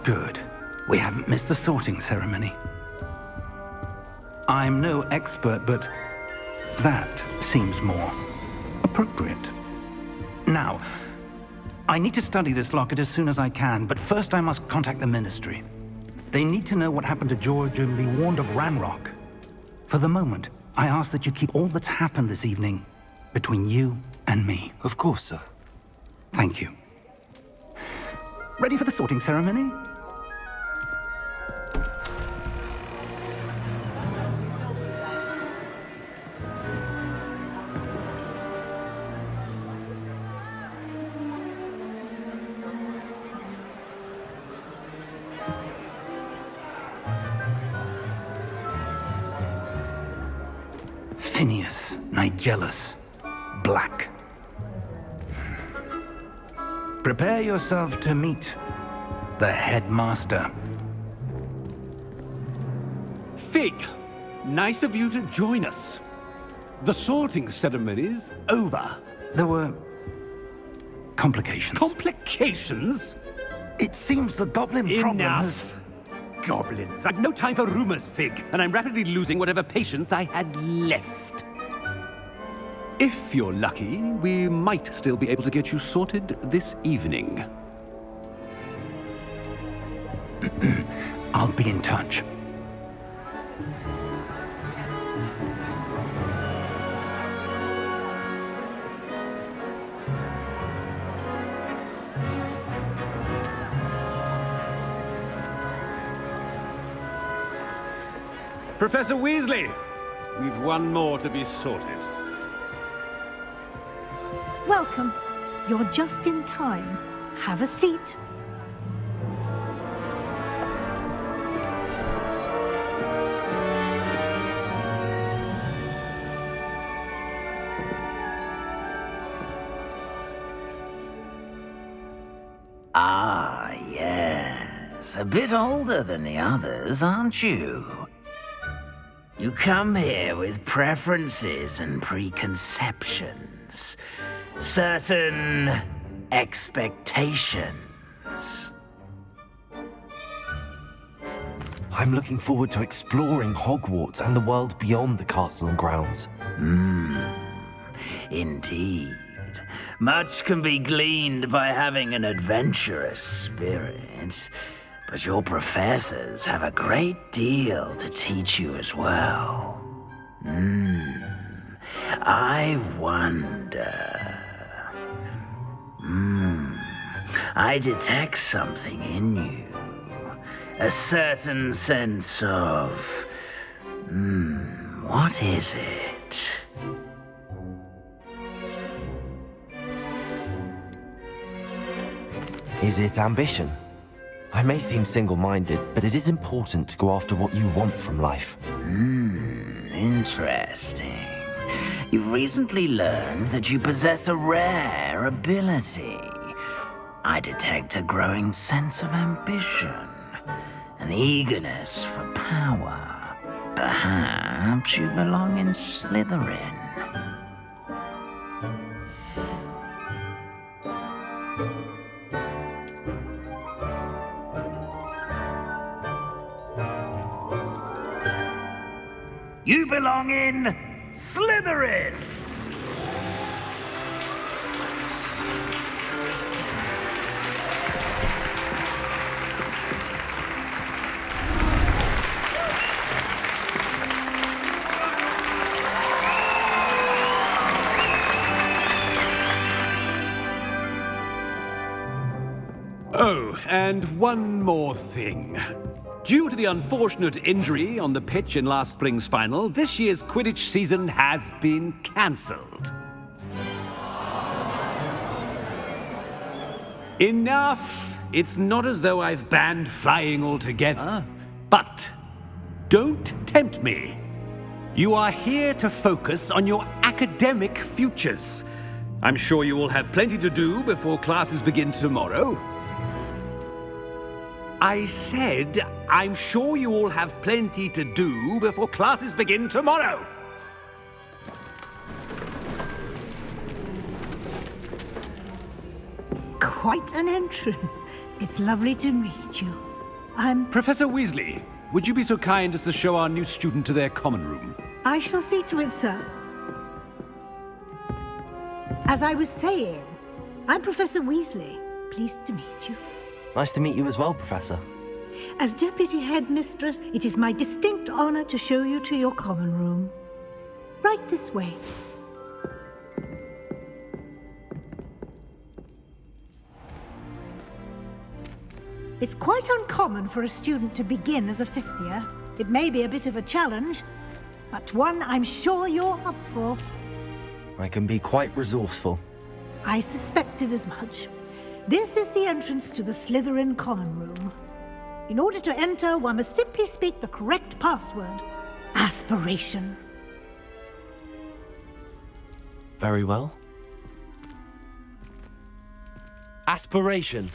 Good. We haven't missed the sorting ceremony. I'm no expert, but that seems more appropriate. Now, I need to study this locket as soon as I can, but first I must contact the Ministry. They need to know what happened to George and be warned of Ranrock. For the moment, I ask that you keep all that's happened this evening between you and me. Of course, sir. Thank you. Ready for the sorting ceremony? Phineas, Nigellus, Black. Prepare yourself to meet the headmaster. Fig, nice of you to join us. The sorting ceremony's over. There were complications. Complications? It seems the goblin problem has... Enough! Goblins. I've no time for rumors, Fig, and I'm rapidly losing whatever patience I had left. If you're lucky, we might still be able to get you sorted this evening. I'll be in touch. Professor Weasley, we've one more to be sorted. Welcome. You're just in time. Have a seat. Ah, yes. A bit older than the others, aren't you? You come here with preferences and preconceptions. Certain expectations. I'm looking forward to exploring Hogwarts and the world beyond the castle and grounds. Indeed. Much can be gleaned by having an adventurous spirit, but your professors have a great deal to teach you as well. I wonder... I detect something in you. A certain sense of... what is it? Is it ambition? I may seem single-minded, but it is important to go after what you want from life. Interesting. You've recently learned that you possess a rare ability. I detect a growing sense of ambition, an eagerness for power. Perhaps you belong in Slytherin. You belong in Slytherin! Oh, and one more thing. Due to the unfortunate injury on the pitch in last spring's final, this year's Quidditch season has been cancelled. Enough! It's not as though I've banned flying altogether, but don't tempt me. You are here to focus on your academic futures. I'm sure you will have plenty to do before classes begin tomorrow. I said, I'm sure you all have plenty to do before classes begin tomorrow. Quite an entrance. It's lovely to meet you. Professor Weasley, would you be so kind as to show our new student to their common room? I shall see to it, sir. As I was saying, I'm Professor Weasley. Pleased to meet you. Nice to meet you as well, Professor. As Deputy Headmistress, it is my distinct honor to show you to your common room. Right this way. It's quite uncommon for a student to begin as a fifth year. It may be a bit of a challenge, but one I'm sure you're up for. I can be quite resourceful. I suspected as much. This is the entrance to the Slytherin common room. In order to enter, one must simply speak the correct password. Aspiration. Very well. Aspiration.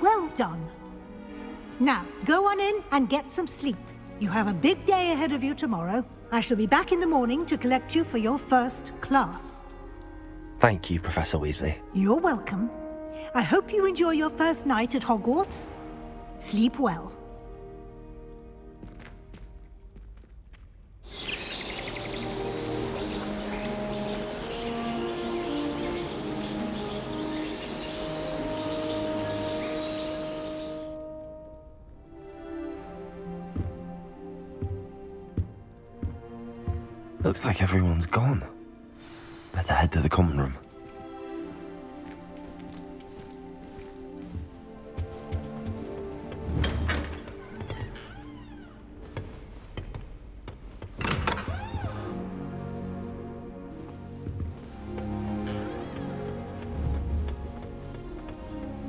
Well done. Now, go on in and get some sleep. You have a big day ahead of you tomorrow. I shall be back in the morning to collect you for your first class. Thank you, Professor Weasley. You're welcome. I hope you enjoy your first night at Hogwarts. Sleep well. Looks like everyone's gone. Better head to the common room.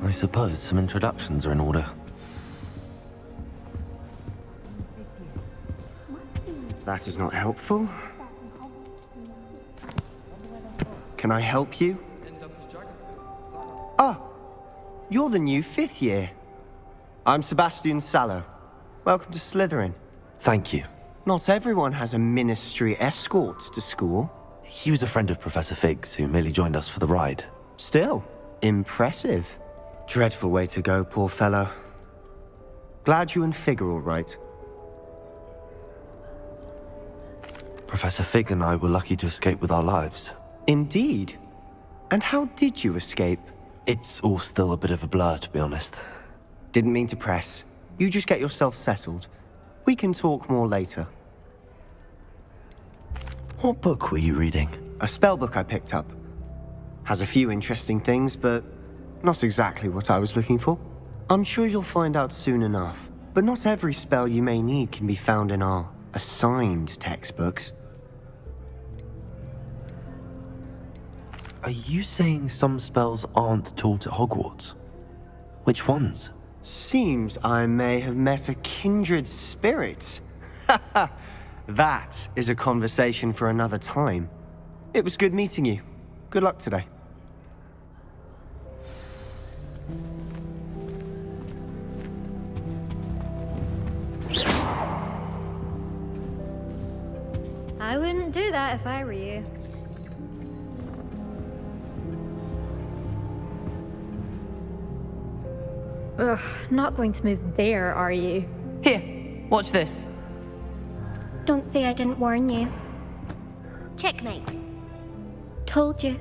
I suppose some introductions are in order. That is not helpful. Can I help you? Ah, you're the new fifth year. I'm Sebastian Sallow. Welcome to Slytherin. Thank you. Not everyone has a ministry escort to school. He was a friend of Professor Fig's who merely joined us for the ride. Still, impressive. Dreadful way to go, poor fellow. Glad you and Fig are all right. Professor Fig and I were lucky to escape with our lives. Indeed. And how did you escape? It's all still a bit of a blur, to be honest. Didn't mean to press. You just get yourself settled. We can talk more later. What book were you reading? A spell book I picked up. Has a few interesting things, but not exactly what I was looking for. I'm sure you'll find out soon enough. But not every spell you may need can be found in our assigned textbooks. Are you saying some spells aren't taught at Hogwarts? Which ones? Seems I may have met a kindred spirit. That is a conversation for another time. It was good meeting you. Good luck today. I wouldn't do that if I were you. Ugh, not going to move there, are you? Here, watch this. Don't say I didn't warn you. Checkmate. Told you.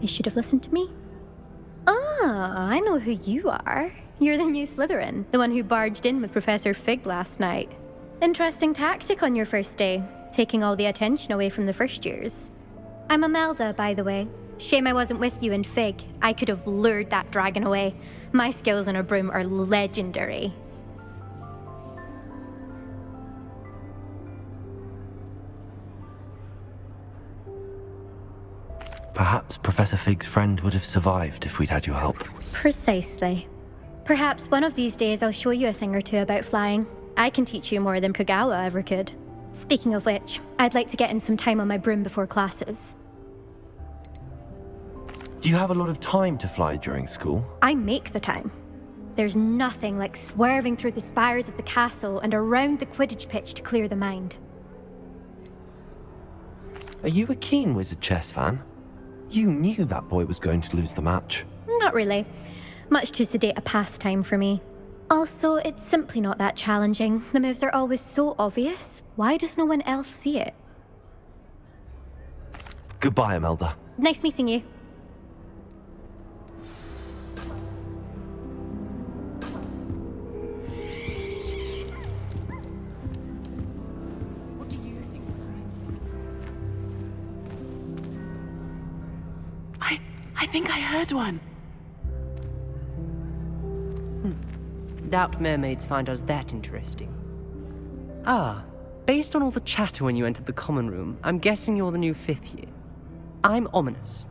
You should have listened to me. Ah, I know who you are. You're the new Slytherin, the one who barged in with Professor Fig last night. Interesting tactic on your first day, taking all the attention away from the first years. I'm Imelda, by the way. Shame I wasn't with you in Fig. I could have lured that dragon away. My skills on a broom are legendary. Perhaps Professor Fig's friend would have survived if we'd had your help. Precisely. Perhaps one of these days I'll show you a thing or two about flying. I can teach you more than Kogawa ever could. Speaking of which, I'd like to get in some time on my broom before classes. Do you have a lot of time to fly during school? I make the time. There's nothing like swerving through the spires of the castle and around the Quidditch pitch to clear the mind. Are you a keen Wizard chess fan? You knew that boy was going to lose the match. Not really. Much too sedate a pastime for me. Also, it's simply not that challenging. The moves are always so obvious. Why does no one else see it? Goodbye, Imelda. Nice meeting you. I think I heard one. Doubt mermaids find us that interesting. Ah, based on all the chatter when you entered the common room, I'm guessing you're the new 5th year. I'm Ominous.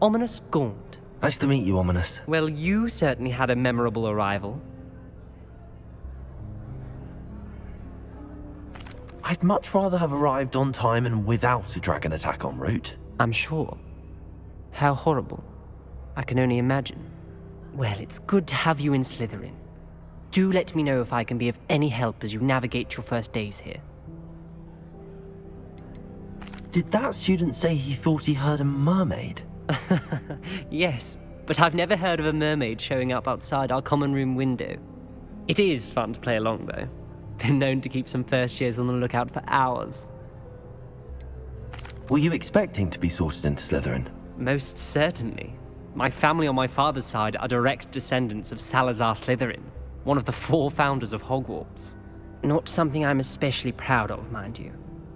Ominous Gaunt. Nice to meet you, Ominous. Well, you certainly had a memorable arrival. I'd much rather have arrived on time and without a dragon attack en route. I'm sure. How horrible. I can only imagine. Well, it's good to have you in Slytherin. Do let me know if I can be of any help as you navigate your first days here. Did that student say he thought he heard a mermaid? Yes, but I've never heard of a mermaid showing up outside our common room window. It is fun to play along, though. Been known to keep some first years on the lookout for hours. Were you expecting to be sorted into Slytherin? Most certainly. My family on my father's side are direct descendants of Salazar Slytherin, one of the 4 founders of Hogwarts. Not something I'm especially proud of, mind you.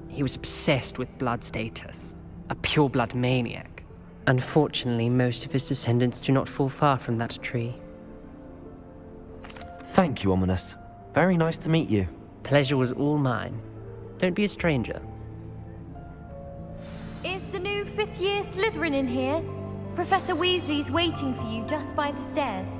He was obsessed with blood status, a pure-blood maniac. Unfortunately, most of his descendants do not fall far from that tree. Thank you, Ominous. Very nice to meet you. Pleasure was all mine. Don't be a stranger. Is the new 5th year Slytherin in here? Professor Weasley's waiting for you just by the stairs.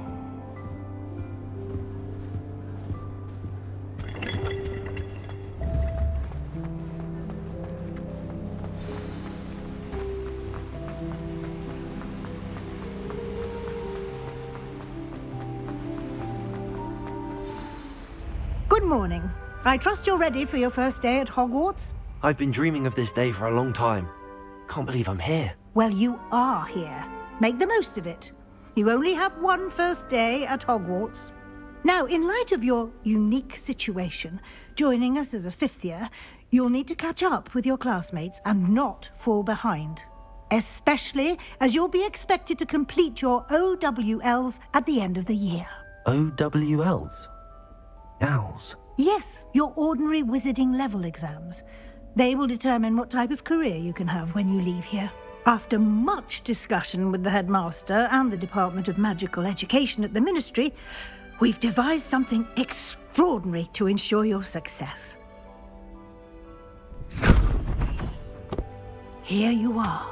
Good morning. I trust you're ready for your first day at Hogwarts? I've been dreaming of this day for a long time. Can't believe I'm here. Well, you are here. Make the most of it. You only have one first day at Hogwarts. Now, in light of your unique situation, joining us as a 5th year, you'll need to catch up with your classmates and not fall behind. Especially as you'll be expected to complete your OWLs at the end of the year. OWLs? Owls? Yes, your ordinary wizarding level exams. They will determine what type of career you can have when you leave here. After much discussion with the headmaster and the Department of Magical Education at the Ministry, we've devised something extraordinary to ensure your success. Here you are.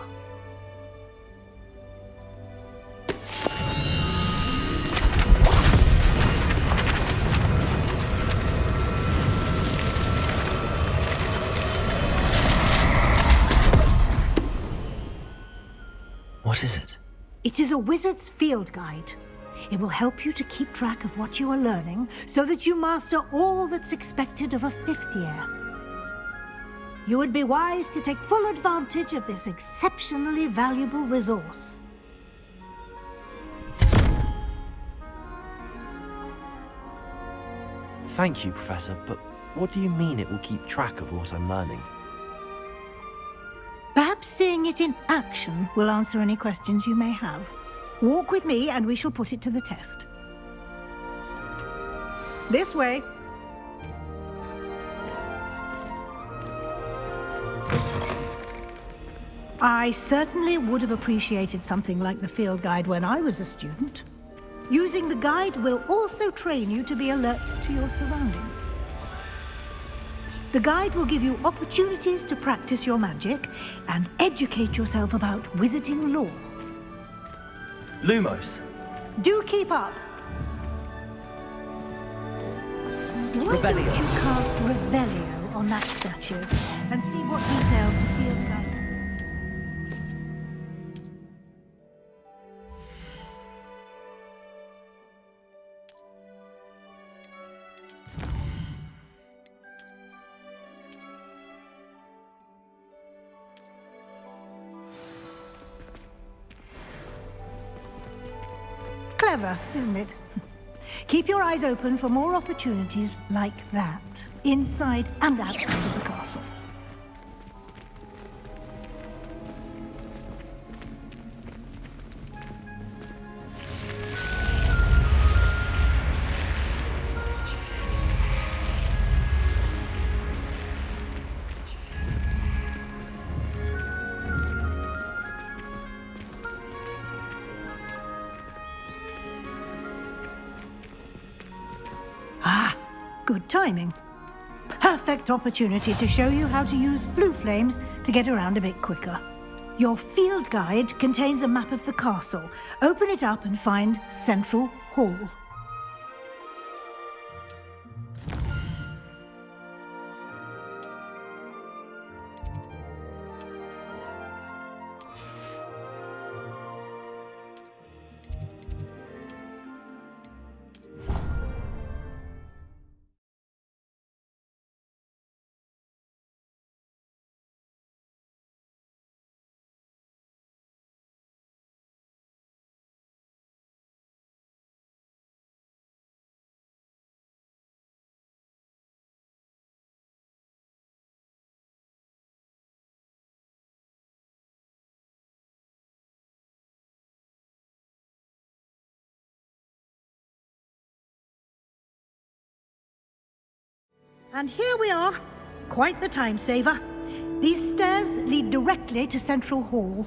What is it? It is a wizard's field guide. It will help you to keep track of what you are learning so that you master all that's expected of a 5th year. You would be wise to take full advantage of this exceptionally valuable resource. Thank you, Professor, but what do you mean it will keep track of what I'm learning? Perhaps seeing it in action will answer any questions you may have. Walk with me and we shall put it to the test. This way. I certainly would have appreciated something like the field guide when I was a student. Using the guide will also train you to be alert to your surroundings. The guide will give you opportunities to practice your magic and educate yourself about wizarding lore. Lumos. Do keep up. Why don't you cast Revelio on that statue and see what details the field guide... Clever, isn't it? Keep your eyes open for more opportunities like that, inside and outside of the castle. Good timing. Perfect opportunity to show you how to use flue flames to get around a bit quicker. Your field guide contains a map of the castle. Open it up and find Central Hall. And here we are. Quite the time saver. These stairs lead directly to Central Hall.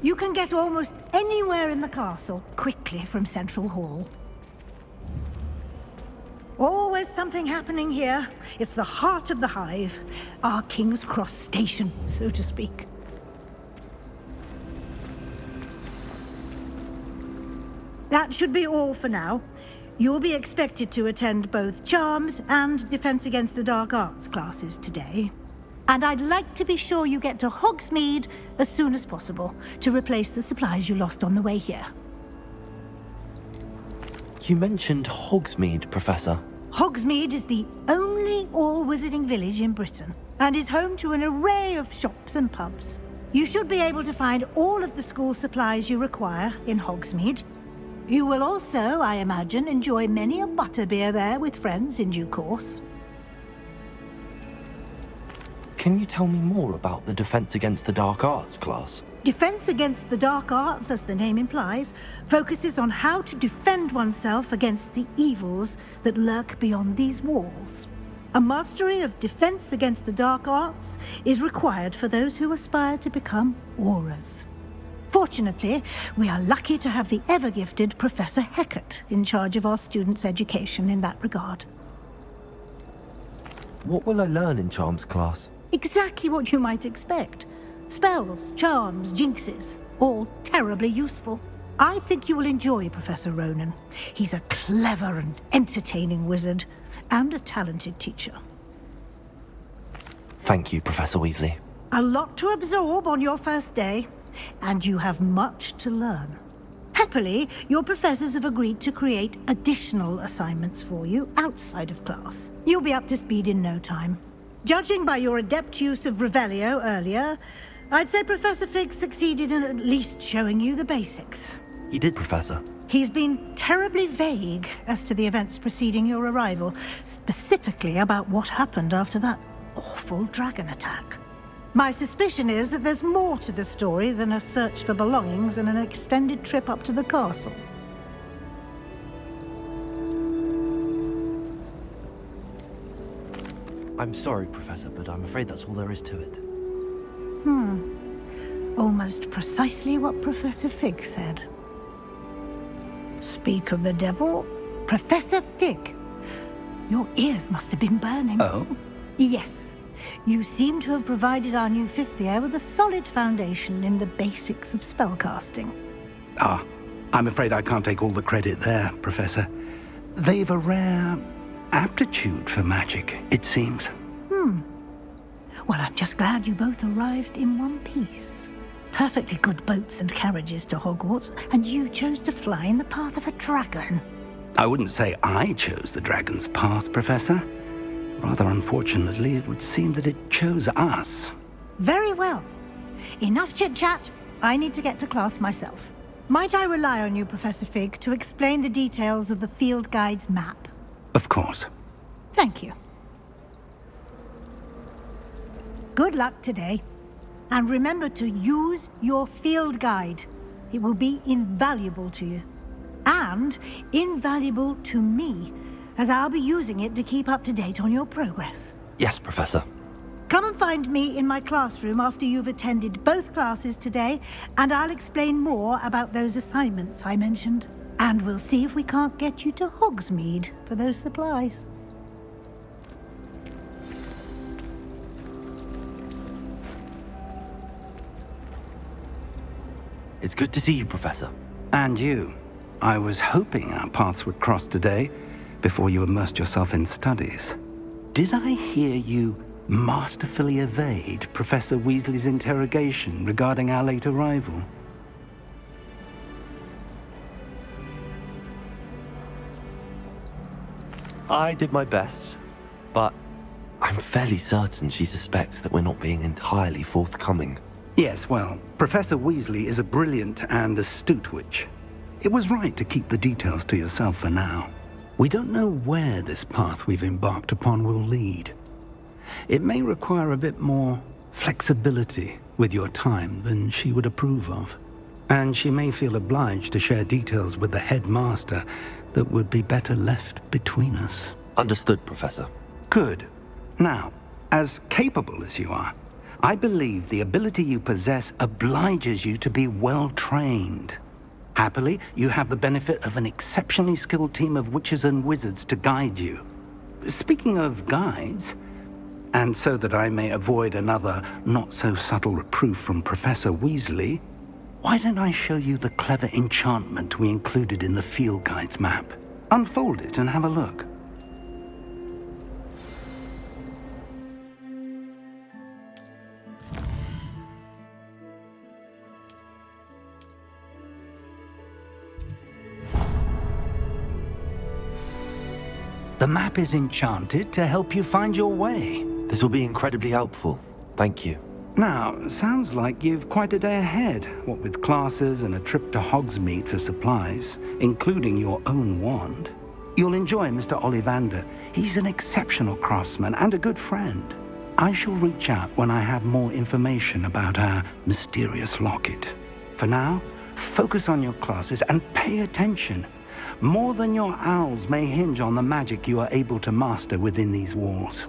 You can get almost anywhere in the castle quickly from Central Hall. Always something happening here. It's the heart of the hive, our King's Cross station, so to speak. That should be all for now. You'll be expected to attend both Charms and Defense Against the Dark Arts classes today. And I'd like to be sure you get to Hogsmeade as soon as possible to replace the supplies you lost on the way here. You mentioned Hogsmeade, Professor. Hogsmeade is the only all-wizarding village in Britain and is home to an array of shops and pubs. You should be able to find all of the school supplies you require in Hogsmeade. You will also, I imagine, enjoy many a butterbeer there with friends in due course. Can you tell me more about the Defense Against the Dark Arts class? Defense Against the Dark Arts, as the name implies, focuses on how to defend oneself against the evils that lurk beyond these walls. A mastery of Defense Against the Dark Arts is required for those who aspire to become auras. Fortunately, we are lucky to have the ever-gifted Professor Hecat in charge of our students' education in that regard. What will I learn in Charms class? Exactly what you might expect. Spells, charms, jinxes, all terribly useful. I think you will enjoy Professor Ronan. He's a clever and entertaining wizard, and a talented teacher. Thank you, Professor Weasley. A lot to absorb on your first day, and you have much to learn. Happily, your professors have agreed to create additional assignments for you outside of class. You'll be up to speed in no time. Judging by your adept use of Revelio earlier, I'd say Professor Fig succeeded in at least showing you the basics. He did, Professor. He's been terribly vague as to the events preceding your arrival, specifically about what happened after that awful dragon attack. My suspicion is that there's more to the story than a search for belongings and an extended trip up to the castle. I'm sorry, Professor, but I'm afraid that's all there is to it. Almost precisely what Professor Fig said. Speak of the devil, Professor Fig. Your ears must have been burning. Oh? Yes. You seem to have provided our new fifth year with a solid foundation in the basics of spellcasting. Ah, I'm afraid I can't take all the credit there, Professor. They've a rare aptitude for magic, it seems. Well, I'm just glad you both arrived in one piece. Perfectly good boats and carriages to Hogwarts, and you chose to fly in the path of a dragon. I wouldn't say I chose the dragon's path, Professor. Rather unfortunately, it would seem that it chose us. Very well. Enough chit-chat. I need to get to class myself. Might I rely on you, Professor Fig, to explain the details of the field guide's map? Of course. Thank you. Good luck today. And remember to use your field guide. It will be invaluable to you. And invaluable to me, as I'll be using it to keep up to date on your progress. Yes, Professor. Come and find me in my classroom after you've attended both classes today, and I'll explain more about those assignments I mentioned. And we'll see if we can't get you to Hogsmeade for those supplies. It's good to see you, Professor. And you. I was hoping our paths would cross today, before you immersed yourself in studies. Did I hear you masterfully evade Professor Weasley's interrogation regarding our late arrival? I did my best, but I'm fairly certain she suspects that we're not being entirely forthcoming. Yes, well, Professor Weasley is a brilliant and astute witch. It was right to keep the details to yourself for now. We don't know where this path we've embarked upon will lead. It may require a bit more flexibility with your time than she would approve of. And she may feel obliged to share details with the headmaster that would be better left between us. Understood, Professor. Good. Now, as capable as you are, I believe the ability you possess obliges you to be well-trained. Happily, you have the benefit of an exceptionally skilled team of witches and wizards to guide you. Speaking of guides, and so that I may avoid another not-so-subtle reproof from Professor Weasley, why don't I show you the clever enchantment we included in the field guide's map? Unfold it and have a look. The map is enchanted to help you find your way. This will be incredibly helpful. Thank you. Now, sounds like you've quite a day ahead, what with classes and a trip to Hogsmeade for supplies, including your own wand. You'll enjoy Mr. Ollivander. He's an exceptional craftsman and a good friend. I shall reach out when I have more information about our mysterious locket. For now, focus on your classes and pay attention. More than your owls may hinge on the magic you are able to master within these walls.